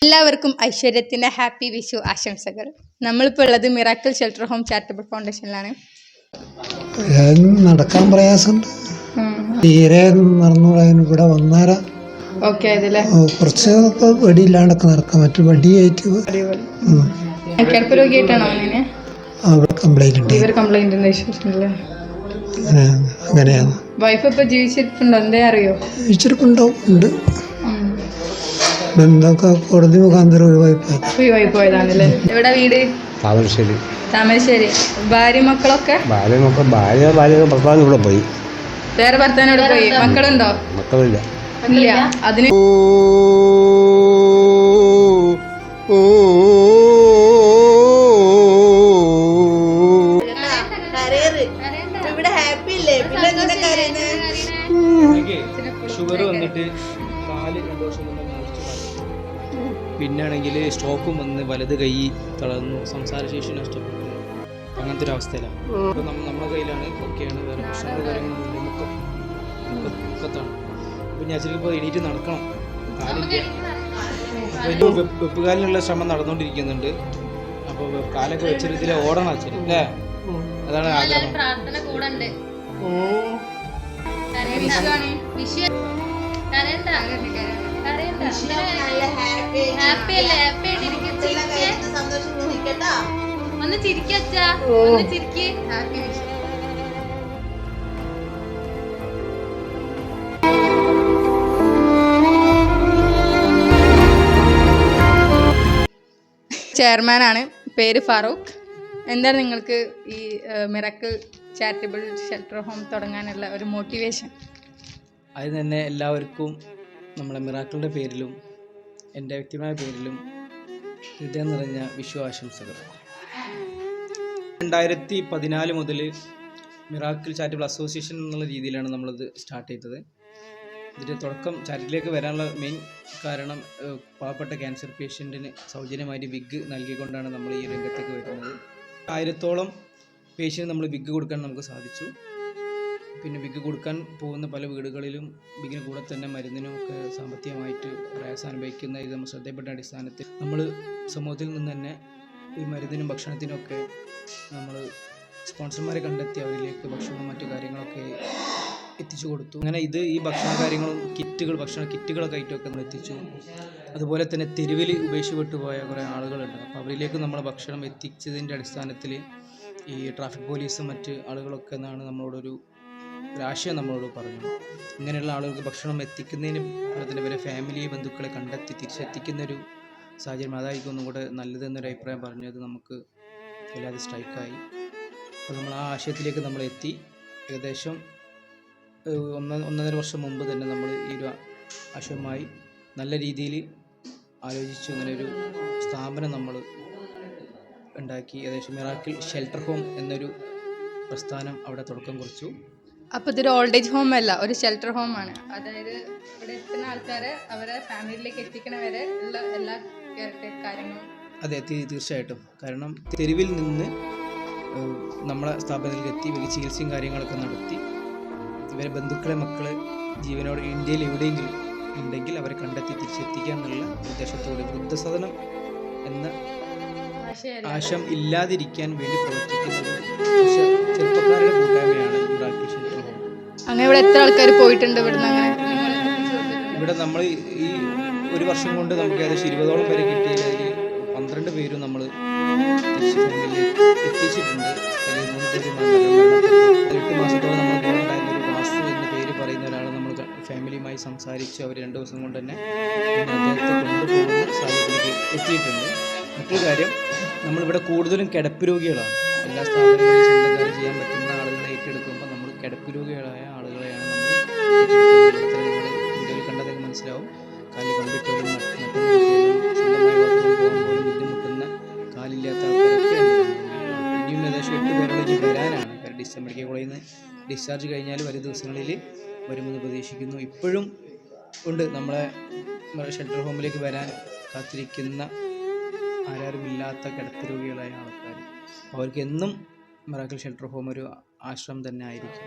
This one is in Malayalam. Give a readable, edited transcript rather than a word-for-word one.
എല്ലാവർക്കും ഐശ്വര്യത്തിൻ്റെ ഹാപ്പി വിഷു ആശംസകൾ. നമ്മളിപ്പോൾ ഉള്ളത് മിറാക്കിൾ ഷെൽട്ടർ ഹോം ചാരിറ്റബിൾ ഫൗണ്ടേഷനിലാണ്. നടക്കാൻ പ്രയാസമുണ്ട്, തീരെ നടന്നുകൂടാൻ. ഇവിടെ വന്നാല് കുറച്ച് വടിയില്ലാണ്ടൊക്കെ നടക്കാം, മറ്റു വടിയായിട്ട് കിടപ്പ് രോഗിയായിട്ടാണോ അവിടെ കംപ്ലൈന്റ് അങ്ങനെയാണ്. വൈഫ് ഇപ്പൊ ജീവിച്ചിട്ടുണ്ടോ? എന്തേ അറിയോ? ജീവിച്ചിരിപ്പുണ്ടാവും, ഉണ്ട്. എന്തൊക്കെ കോടതി മുഖാന്തരം ഒഴിവായി പോയതാണല്ലേ. എവിടെ വീട്? താമരശ്ശേരി. താമരശ്ശേരി. ഭാര്യ മക്കളൊക്കെ? ഭാര്യ ഭർത്താവ് ഇവിടെ പോയി. വേറെ ഭർത്താവിനോട് പോയി. മക്കളുണ്ടോ? മക്കളില്ല. ഇല്ല. അതിന് ഷുഗർ വന്നിട്ട് 4 വർഷം മുന്നേ മുറിച്ചു മാറ്റി. പിന്നാണെങ്കിൽ സ്ട്രോക്കും വന്ന് വലത് കൈ തളർന്നു, സംസാരശേഷി നഷ്ടപ്പെട്ടു. അങ്ങനത്തെ ഒരു അവസ്ഥയിലാണ്. ഇപ്പം നമ്മുടെ കയ്യിലാണ്, ഒക്കെയാണ്, വേറെ പ്രശ്നങ്ങൾ കാര്യങ്ങളൊന്നുമില്ല. മുക്കത്താണ്. അപ്പം ഞാൻ ശരിക്കും ഇപ്പോൾ എണീറ്റ് നടക്കണം, കാലില്ല. അപ്പോൾ വെപ്പുകാലിനുള്ള ശ്രമം നടന്നുകൊണ്ടിരിക്കുന്നുണ്ട്. അപ്പോൾ കാലൊക്കെ വെച്ചൊരു ഇതിൽ ഓടണം ശരി അല്ലേ, അതാണ് ആഗ്രഹം. ഒന്ന് ചിരിക്കാ, ഒന്ന് ചിരിക്ക്. ഹാപ്പി വിഷു. ചെയർമാനാണ്, പേര് ഫാറൂഖ്. എന്താണ് നിങ്ങൾക്ക് ഈ മിറാക്കിൾ ചാരിറ്റബിൾ ഷെൽട്ടർ ഹോം തുടങ്ങാനുള്ള ഒരു മോട്ടിവേഷൻ? അത് തന്നെ എല്ലാവർക്കും നമ്മളെ മിറാക്കിളിൻ്റെ പേരിലും എൻ്റെ വ്യക്തിപരമായ പേരിലും ഹൃദയം നിറഞ്ഞ വിഷു ആശംസകൾ. 2014 മുതൽ മിറാക്കിൾ ചാരിറ്റബിൾ അസോസിയേഷൻ എന്നുള്ള രീതിയിലാണ് നമ്മളിത് സ്റ്റാർട്ട് ചെയ്തത്. ഇതിൻ്റെ തുടക്കം ചാരിറ്റിയിലേക്ക് വരാനുള്ള മെയിൻ കാരണം പാവപ്പെട്ട ക്യാൻസർ പേഷ്യൻറ്റിന് സൗജന്യമായിട്ട് വിഗ് നൽകിക്കൊണ്ടാണ് നമ്മൾ ഈ രംഗത്തേക്ക് വരുന്നത്. 1000-ഓളം പേഷ്യൻറ്റ് നമ്മൾ വിഗ് കൊടുക്കാൻ നമുക്ക് സാധിച്ചു. പിന്നെ വിഗ് കൊടുക്കാൻ പോകുന്ന പല വീടുകളിലും വിഗിന് കൂടെ തന്നെ മരുന്നിനും ഒക്കെ സാമ്പത്തികമായിട്ട് പ്രയാസം അനുഭവിക്കുന്ന ഇത് നമ്മൾ ശ്രദ്ധപ്പെട്ട അടിസ്ഥാനത്തിൽ നമ്മൾ സമൂഹത്തിൽ നിന്ന് തന്നെ ഈ മരുന്നിനും ഭക്ഷണത്തിനും ഒക്കെ നമ്മൾ സ്പോൺസർമാരെ കണ്ടെത്തി അവരിലേക്ക് ഭക്ഷണവും മറ്റു കാര്യങ്ങളൊക്കെ എത്തിച്ചു കൊടുത്തു. അങ്ങനെ ഈ ഭക്ഷണ കാര്യങ്ങളും ഭക്ഷണ കിറ്റുകളൊക്കെ ആയിട്ടൊക്കെ നമ്മൾ എത്തിച്ചു. അതുപോലെ തന്നെ തെരുവിൽ ഉപേക്ഷിപ്പെട്ടു പോയ കുറേ ആളുകളുണ്ട്. അപ്പോൾ അവരിലേക്ക് നമ്മൾ ഭക്ഷണം എത്തിച്ചതിൻ്റെ അടിസ്ഥാനത്തിൽ ഈ ട്രാഫിക് പോലീസും മറ്റ് ആളുകളൊക്കെ എന്നാണ് നമ്മളോടൊരു ആശയം നമ്മളോട് പറഞ്ഞു. ഇങ്ങനെയുള്ള ആളുകൾക്ക് ഭക്ഷണം എത്തിക്കുന്നതിന് പോലെ തന്നെ ഇവരെ ഫാമിലി ബന്ധുക്കളെ കണ്ടെത്തി തിരിച്ചെത്തിക്കുന്നൊരു സാഹചര്യം അതായിരിക്കും ഒന്നും കൂടെ നല്ലതെന്നൊരു അഭിപ്രായം പറഞ്ഞത് നമുക്ക് വല്ലാതെ സ്ട്രൈക്കായി. അപ്പോൾ നമ്മൾ ആ ആശയത്തിലേക്ക് നമ്മൾ എത്തി. ഏകദേശം 1.5 വർഷം മുമ്പ് തന്നെ നമ്മൾ ഈ ഒരു ആശയവുമായി നല്ല രീതിയിൽ ആലോചിച്ചു ഇങ്ങനെ ഒരു സ്ഥാപനം നമ്മൾ ഉണ്ടാക്കി. ഏകദേശം മിറാക്കിൾ ഷെൽട്ടർ ഹോം എന്നൊരു പ്രസ്ഥാനം അവിടെ തുടക്കം കുറിച്ചു. അപ്പോൾ ഇതൊരു ഓൾഡ് ഏജ് ഹോം അല്ല, ഒരു ഷെൽട്ടർ ഹോമാണ്. അതായത് ഇവിടെ എത്തുന്ന ആൾക്കാരെ അവരെ ഫാമിലിയിലേക്ക് എത്തിക്കണ വരെ ഉള്ള എല്ലാ കാര്യങ്ങളും. അതെ, തീർച്ചയായിട്ടും. കാരണം തെരുവിൽ നിന്ന് നമ്മളെ സ്ഥാപനത്തിലേക്ക് എത്തി വലിയ ചികിത്സയും കാര്യങ്ങളൊക്കെ നടത്തി ഇവരെ ബന്ധുക്കളെ മക്കളെ ജീവനോട് ഇന്ത്യയിൽ എവിടെയെങ്കിലും ഉണ്ടെങ്കിൽ അവരെ കണ്ടെത്തി തിരിച്ചെത്തിക്കുക എന്നുള്ള ഉദ്ദേശത്തോടെ വൃദ്ധസദനം എന്ന ആശയം ഇല്ലാതിരിക്കാൻ വേണ്ടി പ്രവർത്തിക്കുന്ന ഒരു ചെറുപ്പക്കാരുടെ കൂട്ടായ്മയാണ് മിറാക്കിൾ ഷെൽട്ടർ ഹോം. അങ്ങനെ ഇവിടെ എത്ര ആൾക്കാർ പോയിട്ടുണ്ട്? ഇവിടെ നമ്മൾ ഈ 1 വർഷം കൊണ്ട് നമുക്ക് ഏകദേശം 20ഓളം പേരെ കിട്ടിയതിൽ അതിൽ 12 പേരും നമ്മൾ ഫാമിലിയിൽ എത്തിച്ചിട്ടുണ്ട്. അതിൽ 3 പേര് 8 മാസത്തോളം നമ്മൾ കൂടെ ഉണ്ടായിരുന്ന ഒരു വാസു എന്ന പേര് പറയുന്ന ഒരാൾ നമ്മൾ ഫാമിലിയുമായി സംസാരിച്ച് അവർ 2 ദിവസം കൊണ്ട് തന്നെ അദ്ദേഹത്തെ കൊണ്ടുപോകുന്ന സാഹചര്യത്തിലേക്ക് എത്തിയിട്ടുണ്ട്. മറ്റൊരു കാര്യം, നമ്മളിവിടെ കൂടുതലും കിടപ്പ് രോഗികളാണ്. എല്ലാ സ്ഥാപനങ്ങളിലും സ്വന്തം കാര്യം ചെയ്യാൻ പറ്റുന്ന ആളുകളെ ഏറ്റെടുക്കുമ്പോൾ നമ്മൾ കിടപ്പ് രോഗികളായ ആളുകളെയാണ് നമ്മൾ വീഡിയോയിൽ കണ്ടതൊക്കെ മനസ്സിലാവും. കാലിൽ കമ്പിട്ടോലും സ്വന്തമായി ബാത്റൂമിൽ പോകാൻ പോലും ബുദ്ധിമുട്ടുന്ന കാലില്ലാത്ത ആൾക്കാരൊക്കെ ഇനിയും ഏകദേശം 8 പേരോളം ഇനി വരാനാണ്. മെഡിക്കൽ കോളേജിൽ നിന്ന് ഡിസ്ചാർജ് കഴിഞ്ഞാൽ വരും ദിവസങ്ങളിൽ വരുമെന്ന് പ്രതീക്ഷിക്കുന്നു. ഇപ്പോഴും ഉണ്ട് നമ്മളെ ഷെൽട്ടർ ഹോമിലേക്ക് വരാൻ കാത്തിരിക്കുന്ന ആരാരുമില്ലാത്ത കിടപ്പ് രോഗികളായ ആൾക്കാർ. അവർക്ക് എന്നും മിറാക്കിൾ ഷെൽട്ടർ ഹോം ഒരു ആശ്രമം തന്നെ ആയിരിക്കും.